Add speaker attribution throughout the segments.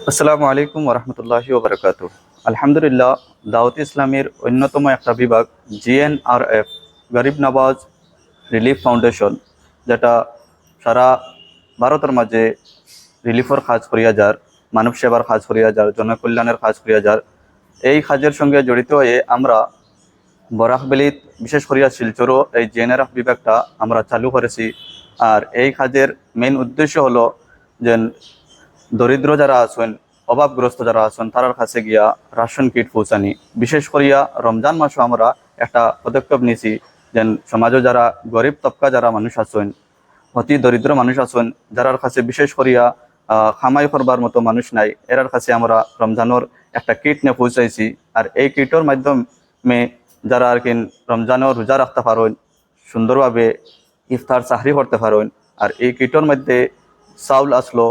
Speaker 1: আসসালামু আলাইকুম ওরহমতুল্লাহি ওবরাকাতুহু। আলহামদুলিল্লাহ, দাওয়াত ইসলামের অন্যতম একটা বিভাগ জিএনআরএফ গরিব নওয়াজ রিলিফ ফাউন্ডেশন, যেটা সারা ভারতের মাঝে রিলিফের কাজ করিয়া যার, মানব সেবার কাজ করিয়া যার, জনকল্যাণের কাজ করিয়া যার, এই কাজের সঙ্গে জড়িত হয়ে আমরা বরাকবেলিত বিশেষ করিয়া শিলচরও এই জিএনআরএফ বিভাগটা আমরা চালু করেছি। আর এই কাজের মেইন উদ্দেশ্য হলো যে দরিদ্র যারা আছেন, অভাবগ্রস্ত যারা আছেন, তার কাছে গিয়া রাশন কিট পৌঁছানি। বিশেষ করিয়া রমজান মাসে আমরা একটা পদক্ষেপ নিয়েছি, যে সমাজে যারা গরিব তবকা যারা মানুষ আছেন, অতি দরিদ্র মানুষ আছেন, যারার কাছে বিশেষ করিয়া খামাই করবার মতো মানুষ নাই, এরার কাছে আমরা রমজানের একটা কিট নিয়ে পৌঁছাইছি। আর এই কিটের মাধ্যমে যারা আর কি রমজানের রোজা রাখতে পারেন, সুন্দরভাবে ইফতার সাহরি করতে পারেন। আর এই কিটের মধ্যে চাউল আসলো,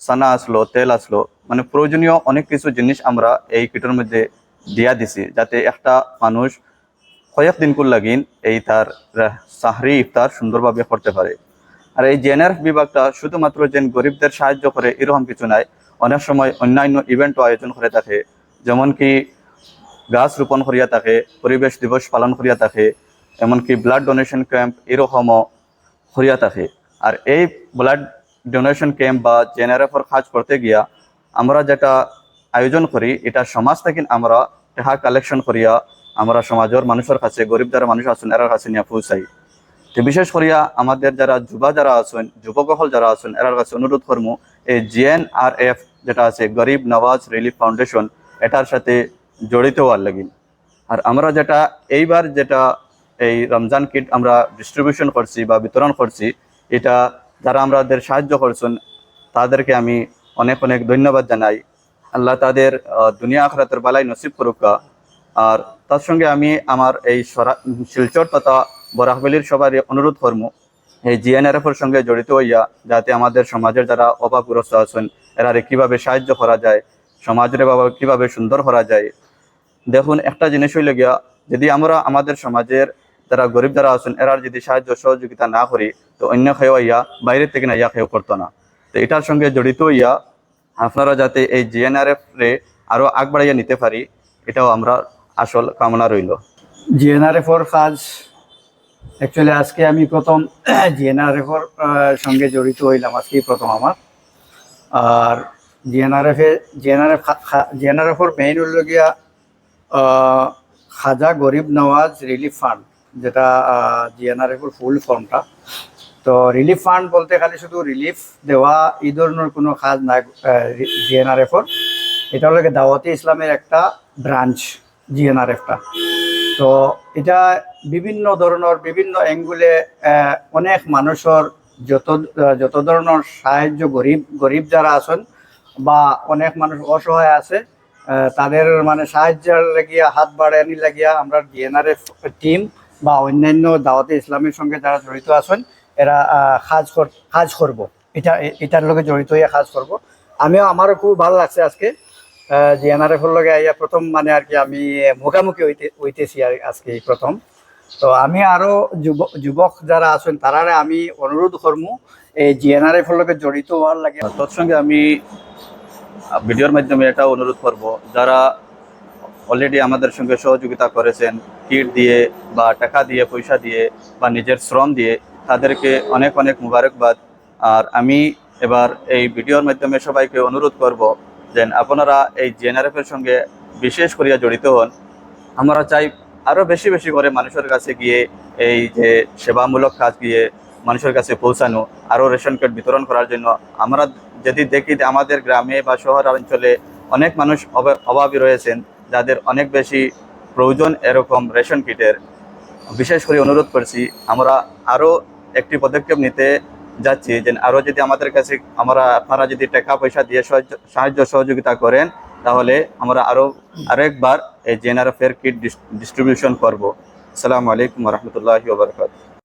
Speaker 1: সানা আসলো, তেল আসলো, মানে প্রয়োজনীয় অনেক কিছু জিনিস আমরা এই কিটের মধ্যে দিয়া দিছি, যাতে একটা মানুষ কয়েকদিন কুল লাগিন এই তার সাহরি ইফতার সুন্দরভাবে করতে পারে। আর এই জিএনআরএফ বিভাগটা শুধুমাত্র যে গরিবদের সাহায্য করে এরকম কিছু নাই, অনেক সময় অন্যান্য ইভেন্টও আয়োজন করে থাকে, যেমন কি গাছ রোপণ করিয়া থাকে, পরিবেশ দিবস পালন করিয়া থাকে, এমনকি ব্লাড ডোনেশন ক্যাম্প এরকমও করিয়া থাকে। আর এই ব্লাড ডোনেশন ক্যাম্প বা জেনারেফর কাজ করতে গিয়া আমরা যেটা আয়োজন করি, এটা সমাজ থেকে আমরা টাকা কালেকশন করিয়া আমরা সমাজের মানুষের কাছে, গরিব যারা মানুষ আছেন এরার কাছে নিয়ে পৌঁছাই। তো বিশেষ করিয়া আমাদের যারা যুবা যারা আছেন, যুবকহল যারা আছেন, এরার কাছে অনুরোধ করবো এই জিএনআরএফ যেটা আছে গরিব নওয়াজ রিলিফ ফাউন্ডেশন, এটার সাথে জড়িত হওয়ার লাগি। আর আমরা যেটা এইবার যেটা এই রমজান কিট আমরা ডিস্ট্রিবিউশন করছি বা বিতরণ করছি, এটা যারা আমাদের সাহায্য করছেন তাদেরকে আমি অনেক অনেক ধন্যবাদ জানাই। আল্লাহ তাদের দুনিয়া আখিরাতের বালাই নসিব করুকা। আর তার সঙ্গে আমি আমার এই শিলচর তথা বরাকবেলির সবার অনুরোধ করবো এই জিএনআরএফের সঙ্গে জড়িত হইয়া, যাতে আমাদের সমাজের যারা অভাবগ্রস্ত আছেন এরারে কীভাবে সাহায্য করা যায়, সমাজের কীভাবে সুন্দর করা যায়। দেখুন, একটা জিনিস হইলে গিয়া, যদি আমরা আমাদের সমাজের যারা গরিব যারা আছেন এরার যদি সাহায্য সহযোগিতা না করি, তো অন্য খেয়ে ইয়া বাইরের থেকে না ইয়া খেয়েও করতো না। তো এটার সঙ্গে জড়িত হইয়া আপনারা যাতে এই জিএনআরএফ রে আরও আগ বাড়াইয়া নিতে পারি, এটাও আমরা আসল কামনা রইল।
Speaker 2: জিএনআরএফর কাজ অ্যাকচুয়ালি আজকে আমি প্রথম জিএনআরএফর সঙ্গে জড়িত হইলাম, আজকেই প্রথম আমার। আর জিএনআরএফর মেইন হইল গিয়া খাজা গরিব নওয়াজ রিলিফ ফান্ড, যেটা জিএনআরএফর ফুল ফর্মটা। তো রিলিফ ফান্ড বলতে খালি শুধু রিলিফ দেওয়া এই ধরনের কোনো কাজ নাই জিএনআরএফর। এটা হলো দাওয়াতে ইসলামের একটা ব্রাঞ্চ জিএনআরএফটা। তো এটা বিভিন্ন ধরনের বিভিন্ন অ্যাঙ্গুলে অনেক মানুষের যত ধরনের সাহায্য, গরিব যারা আছেন বা অনেক মানুষ অসহায় আছে, তাদের মানে সাহায্যের লাগিয়া, হাত বাড়ানি লাগিয়া আমরা জিএনআরএফ টিম বা অন্যান্য দাওয়াতে ইসলামের সঙ্গে যারা জড়িত আছেন এরা কাজ করব, এটার লগে জড়িত হয়ে কাজ করব। আমারও খুব ভালো লাগছে আজকে জিএনআরএফের লগে আইয়া প্রথম মানে আর কি আমি মুখামুখি হইতেছি আর আজকে প্রথম। তো আমি আরও যুবক যারা আছেন তারারে আমি অনুরোধ করবো এই জিএনআরএফের লগে জড়িত হওয়ার লাগে।
Speaker 1: তৎসঙ্গে আমি ভিডিওর মাধ্যমে এটা অনুরোধ করব, যারা অলরেডি আমাদের সঙ্গে সহযোগিতা করেছেন কিট দিয়ে বা টাকা দিয়ে, পয়সা দিয়ে বা নিজের শ্রম দিয়ে, তাদেরকে অনেক অনেক মুবারকবাদ। আর আমি এবার এই ভিডিওর মাধ্যমে সবাইকে অনুরোধ করব যে আপনারা এই জিএনআরএফের সঙ্গে বিশেষ করিয়া জড়িত হন। আমরা চাই আরও বেশি বেশি করে মানুষের কাছে গিয়ে এই যে সেবামূলক কাজ গিয়ে মানুষের কাছে পৌঁছানো, আরও রেশন কার্ড বিতরণ করার জন্য। আমরা যদি দেখি যে আমাদের গ্রামে বা শহর অঞ্চলে অনেক মানুষ অভাবী রয়েছেন, যাদের অনেক বেশি প্রয়োজন এরকম রেশন কিটের, বিশেষ করে অনুরোধ করছি আমরা আরও একটি পদক্ষেপ নিতে যাচ্ছি যে আরও যদি আমাদের কাছে আপনারা যদি টাকা পয়সা দিয়ে সাহায্য সহযোগিতা করেন, তাহলে আমরা আরও একবার এই জিএনআরএফের কিট ডিস্ট্রিবিউশন করব। আসসালামু আলাইকুম রহমতুল্লাহি ওয়া বারাকাতুহু।